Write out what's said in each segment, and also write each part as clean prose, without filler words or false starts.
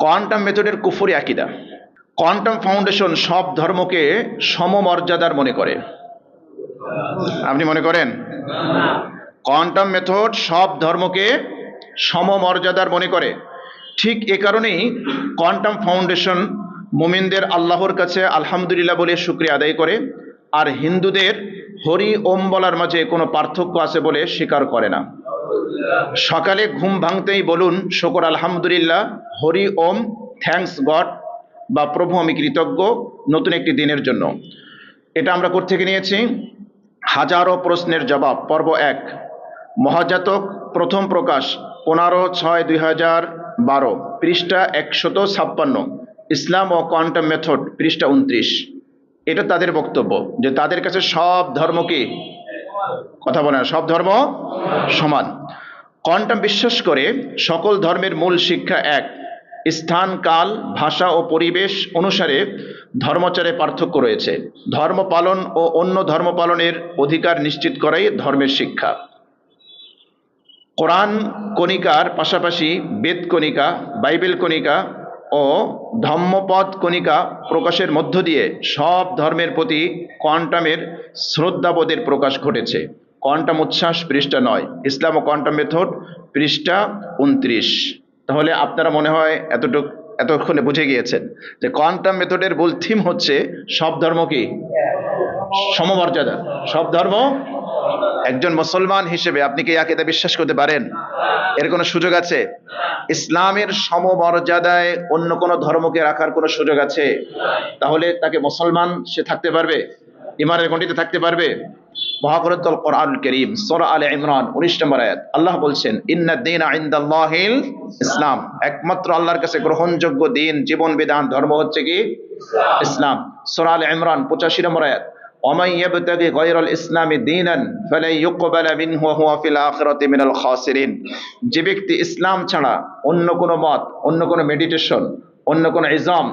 Quantum মেথডের কুফরি আকীদা। Quantum foundation সব ধর্মকে সমমর্যাদার মনে করে। আপনি মনে করেন? কোয়ান্টাম মেথড সব ধর্মকে সমমর্যাদার মনে করে। ঠিক এ কারণেই কোয়ান্টাম ফাউন্ডেশন মুমিনদের আল্লাহর কাছে আলহামদুলিল্লাহ বলে শুকরিয়া আদায় করে, আর হিন্দুদের হরি ওম বলার মাঝে কোনো পার্থক্য আছে বলে স্বীকার করে না। সকালে ঘুম ভাঙতেই বলুন শুকর আলহামদুলিল্লাহ, হরি ওম, থ্যাঙ্কস গড, বা প্রভু আমি কৃতজ্ঞ নতুন একটি দিনের জন্য। এটা আমরা কোত্থেকে নিয়েছি? হাজারো প্রশ্নের জবাব, পর্ব 1, মহাজাতক, প্রথম প্রকাশ 15/6/2012, পৃষ্ঠা 156, ইসলাম ও কোয়ান্টাম মেথড, পৃষ্ঠা 29। এটা তাদের বক্তব্য যে তাদের কাছে সব ধর্মকে, কথা বলে না, সব ধর্ম সমান। কোয়ান্টাম বিশ্বাস করে সকল ধর্মের মূল শিক্ষা এক। স্থান, কাল, ভাষা ও পরিবেশ অনুসারে ধর্মাচারে পার্থক্য রয়েছে। ধর্ম পালন ও অন্য ধর্ম পালনের অধিকার নিশ্চিত করাই ধর্মের শিক্ষা। কোরআন কণিকার পাশাপাশি বেদ কণিকা, বাইবেল কণিকা ও ধম্মপদ কণিকা প্রকাশের মধ্য দিয়ে সব ধর্মের প্রতি কোয়ান্টামের শ্রদ্ধাবোধের প্রকাশ ঘটেছে। কোয়ান্টাম উচ্ছ্বাস, পৃষ্ঠা 9, ইসলাম ও কোয়ান্টাম মেথড, পৃষ্ঠা 29। তাহলে আপনারা মনে হয় এতক্ষণে বুঝে গিয়েছেন যে কোয়ান্টাম মেথডের মূল থিম হচ্ছে সব ধর্ম কি সমমর্যাদা, সব ধর্ম। একজন মুসলমান হিসেবে আপনি কি আকীদা বিশ্বাস করতে পারেন? এর কোনো সুযোগ আছে? ইসলামের সমমর্যাদায় অন্য কোনো ধর্মকে রাখার কোনো সুযোগ আছে? তাহলে তাকে মুসলমান সে থাকতে পারবে? ইমানের গণ্ডিতে থাকতে পারবে? মহাগ্রন্থ কোরআন কারীম সূরা আলে ইমরান 19 নম্বর আয়াত, আল্লাহ বলছেন ইন্নাদ দীনা ইনদাল্লাহিল ইসলাম, একমাত্র আল্লাহর কাছে গ্রহণযোগ্য দিন, জীবন বিধান, ধর্ম হচ্ছে কি ইসলাম। সূরা আলে ইমরান 85 নম্বর আয়াত, ওয়ামান ইয়াবতাগি গায়রাল ইসলামি দীনান ফালা ইউকবালা মিনহু ওয়া হুয়া ফিল আখিরাতি মিনাল খাসিরিন। যে ব্যক্তি ইসলাম ছাড়া অন্য কোনো মত, অন্য কোনো মেডিটেশন, অন্য কোনো ইজম,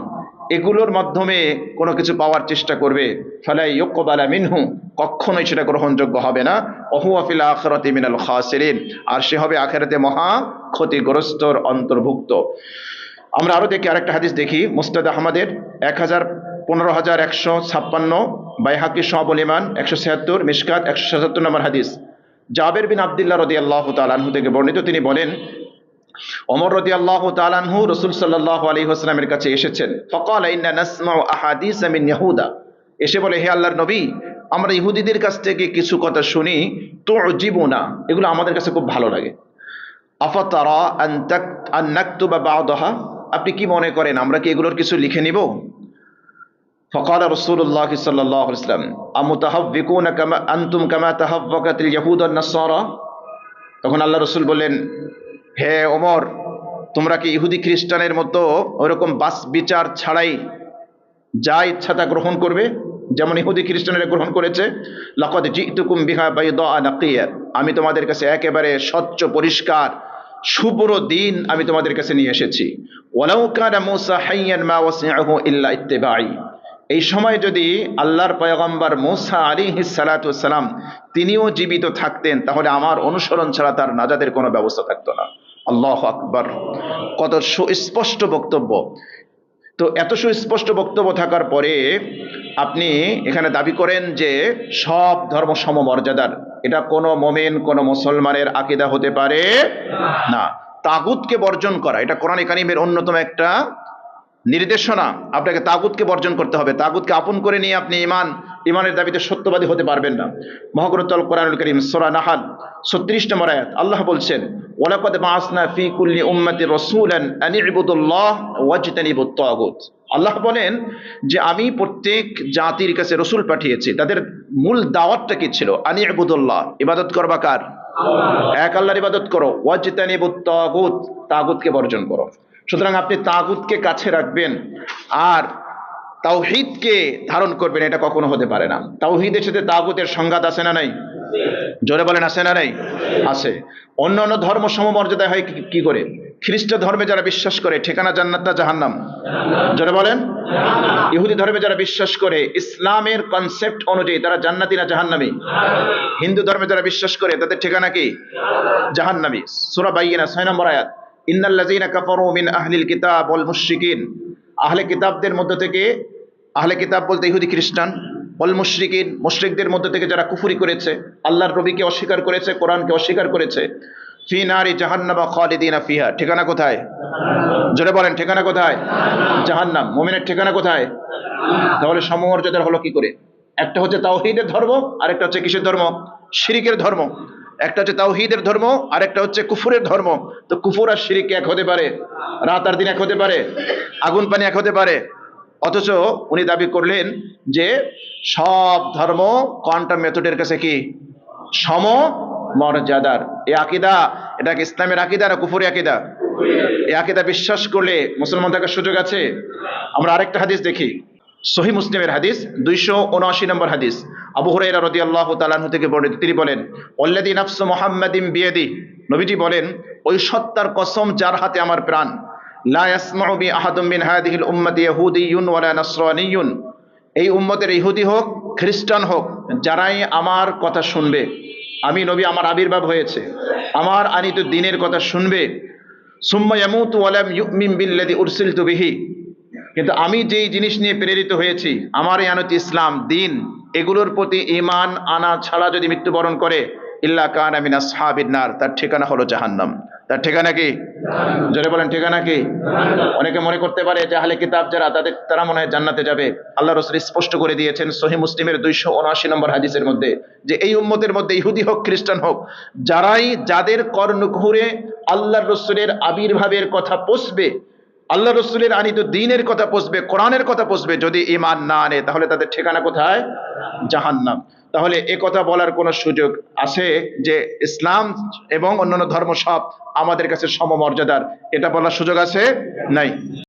এগুলোর মাধ্যমে কোনো কিছু পাওয়ার চেষ্টা করবে, ফালা ইউকবালা মিনহু, কখনোই সেটা গ্রহণযোগ্য হবে না, ওয়া হুয়া ফিল আখিরাতি মিনাল খাসিরিন, আর সে হবে আখিরাতে মহা ক্ষতিগ্রস্তর অন্তর্ভুক্ত। আমরা আরো দেখি, আরেকটা হাদিস দেখি, মুসনাদ আহমদের 15156, বাইহাকি শুআবুল ঈমান 176, মিশকাত 177 নম্বর হাদিস। জাবের বিন আব্দুল্লাহ রাদিয়াল্লাহু তাআলা আনহু থেকে বর্ণিত, তিনি বলেন ওমর রাদিয়াল্লাহু তাআলা আনহু রাসূল সাল্লাল্লাহু আলাইহি ওয়াসাল্লামের কাছে এসেছেন। ফাকালা ইন্না নাসমাউ আহাদিস মিন ইয়াহুদা, এসে বলে হে আল্লাহর নবী, আমরা ইহুদিদের কাছ থেকে কিছু কথা শুনি, তুজিবুনা, এগুলো আমাদের কাছে খুব ভালো লাগে। আফাতারা আন নাকতুবা বা'দাহা, আপনি কি মনে করেন আমরা কি এগুলোর কিছু লিখে নিব? فقال رسول الله صلى الله عليه وسلم আমুতাহাব্বিকুনা কামা আনতুম কামা তাহাব্বাকাতিল ইয়াহুদ ওয়ান নাসারা, তখন আল্লাহ রাসূল বললেন হে ওমর, তোমরা কি ইহুদি খ্রিস্টানের মতো ওরকম বাস বিচার ছাড়াই যা ইচ্ছা তা গ্রহণ করবে, যেমন ইহুদি খ্রিস্টানেরা গ্রহণ করেছে? লাকাদ জিতুকুম বিহা বাইদা নাকিয়া, আমি তোমাদের কাছে একেবারে স্বচ্ছ পরিষ্কার শুভ্র দিন আমি তোমাদের কাছে নিয়ে এসেছি। ওয়ালাউ কানা মূসা হাইয়ান মা ওয়াসিআহু ইল্লা ইত্তিবাই, এই সময় যদি আল্লাহর পয়গম্বর মূসা আলাইহিস সালাতু ওয়াস সালাম তিনিও জীবিত থাকতেন, তাহলে আমার অনুসরণ ছাড়া তার নাজাতের কোনো ব্যবস্থা থাকতো না। আল্লাহু আকবার, কত সুস্পষ্ট বক্তব্য। তো এত সুস্পষ্ট বক্তব্য থাকার পরে আপনি এখানে দাবি করেন যে সব ধর্ম সমমর্যাদার, এটা কোনো মুমিন, কোনো মুসলমানের আকীদা হতে পারে না। তাগুতকে বর্জন করা, এটা কোরআন কারীমের অন্যতম একটা নির্দেশনা। আপনাকে তাগুতকে বর্জন করতে হবে। তাগুতকে আপন করে নিয়ে আপনি ইমানের দাবিতে সত্যবাদী হতে পারবেন না। মহাগ্রন্থ আল কোরআনুল কারীম সূরা নাহাল 36 নম্বর আয়াত, আল্লাহ বলছেন ওয়ালাকাদ বাআসনা ফি কুল্লি উম্মাতির রাসূলান আন ইবুদুল্লাহ ওয়াজতানিবুত তাগুত। আল্লাহ বলেন যে আমি প্রত্যেক জাতির কাছে রসুল পাঠিয়েছি, তাদের মূল দাওয়াতটা কি ছিল? আন ইবুদুল্লাহ, ইবাদত করবা কার? এক আল্লাহর ইবাদত করো। ওয়াজতানিবুত তাগুত, তাগুতকে বর্জন করো। সুতরাং আপনি তাগুতকে কাছে রাখবেন আর তাওহীদকে ধারণ করবেন, এটা কখনো হতে পারে না। তাওহীদের সাথে তাগুতের সংঘাত আছে না নাই? জোরে বলেন আছে না নাই? আছে। অন্য অন্য ধর্ম সমমর্যাদা হয় কি করে? খ্রিস্ট ধর্মে যারা বিশ্বাস করে ঠিকানা জান্নাত না জাহান্নাম? জোরে বলেন। ইহুদি ধর্মে যারা বিশ্বাস করে ইসলামের কনসেপ্ট অনুযায়ী তারা জান্নাতি না জাহান্নামী? হিন্দু ধর্মে যারা বিশ্বাস করে তাদের ঠিকানা কি? জাহান্নামী। সূরা বাইয়িনা 6 নম্বর আয়াত, ইন্নাল্লাযীনা কাফারু মিন আহলিল কিতাব ওয়াল মুশরিকিন, আহলে কিতাবদের মধ্য থেকে, আহলে কিতাব বলতে ইহুদি খ্রিস্টান, ওয়াল মুশরিকিন মুশরিকদের মধ্য থেকে যারা কুফরি করেছে, আল্লাহর নবীকে অস্বীকার করেছে, কোরআনকে অস্বীকার করেছে, ফি নারি জাহান্নামা খালিদিনা ফিহা, ঠিকানা কোথায়? জোরে বলেন ঠিকানা কোথায়? জাহান্নাম। মুমিনের ঠিকানা কোথায়? তাহলে সমমর্যাদার হলো কি করে? একটা হচ্ছে তাওহীদের ধর্ম, আরেকটা হচ্ছে কিসের ধর্ম? শিরিকের ধর্ম। একটা হচ্ছে তাওহীদের ধর্ম, আরেকটা হচ্ছে কুফুরের ধর্ম। তো কুফুর আর শিরিক এক হতে পারে? রাত আর দিন এক হতে পারে? আগুন পানি এক হতে পারে? অথচ উনি দাবি করলেন যে সব ধর্ম কোয়ান্টাম মেথডের কাছে কি সম মর্যাদার। এই আকীদা, এটা কি ইসলামের আকীদা না কুফরি আকীদা? এই আকীদা বিশ্বাস করলে মুসলমান থাকার সুযোগ আছে? আমরা আরেকটা হাদিস দেখি, সহিহ মুসলিমের হাদিস 279 নম্বর হাদিস, আবু হুরায়রা রাদিয়াল্লাহু তাআলা আনহু থেকে বর্ণিত, তিনি বলেন, ওয়াল্লাযী নাফসু মুহাম্মাদিন বিয়াদি, নবীজি বলেন, ওই সত্তার কসম যার হাতে আমার প্রাণ, লা ইয়াসমাউ বি আহাদুম মিন হাযিহিল উম্মতি ইয়াহুদিয়্যুন ওয়ালা নাসরানিয়্যুন, এই উম্মতের ইহুদি হোক খ্রিস্টান হোক, যারাই আমার কথা শুনবে, আমি নবী, আমার আবির্ভাব হয়েছে, আমার আনিত দ্বীনের কথা শুনবে, সুম্মা ইয়ামুতু ওয়া লাম ইউমিন বিল্লাযী উরসিলতু বিহি, কিন্তু আমি যেই জিনিস নিয়ে প্রেরিত হয়েছি, আমার এই আনত ইসলাম দ্বীন, এগুলোর প্রতি ঈমান আনা ছাড়া যদি মৃত্যুবরণ করে, ইল্লা কানা মিন আসহাবিন নার, তার ঠিকানা হলো জাহান্নাম। তার ঠিকানা কি? জোরে বলেন ঠিকানা কি? অনেকে মনে করতে পারে যে আহলে কিতাব যারা, তারা মনে হয় জান্নাতে যাবে। আল্লাহ রাসূল স্পষ্ট করে দিয়েছেন সহিহ মুসলিমের 279 নম্বর হাদিসের মধ্যে, যে এই উম্মতের মধ্যে ইহুদি হোক খ্রিস্টান হোক, যাদের কর্ণকুহরে আল্লাহর রাসূলের আবির্ভাবের কথা পৌঁছবে, আল্লাহ রসুলের আনিত দ্বীনের কথা পৌঁছবে, কোরআনের কথা পৌঁছবে, যদি ঈমান না আনে, তাহলে তাদের ঠিকানা কোথায়? জাহান্নাম। তাহলে এ কথা বলার কোনো সুযোগ আছে যে ইসলাম এবং অন্যান্য ধর্ম সব আমাদের কাছে সমমর্যাদার, এটা বলার সুযোগ আছে? নাই।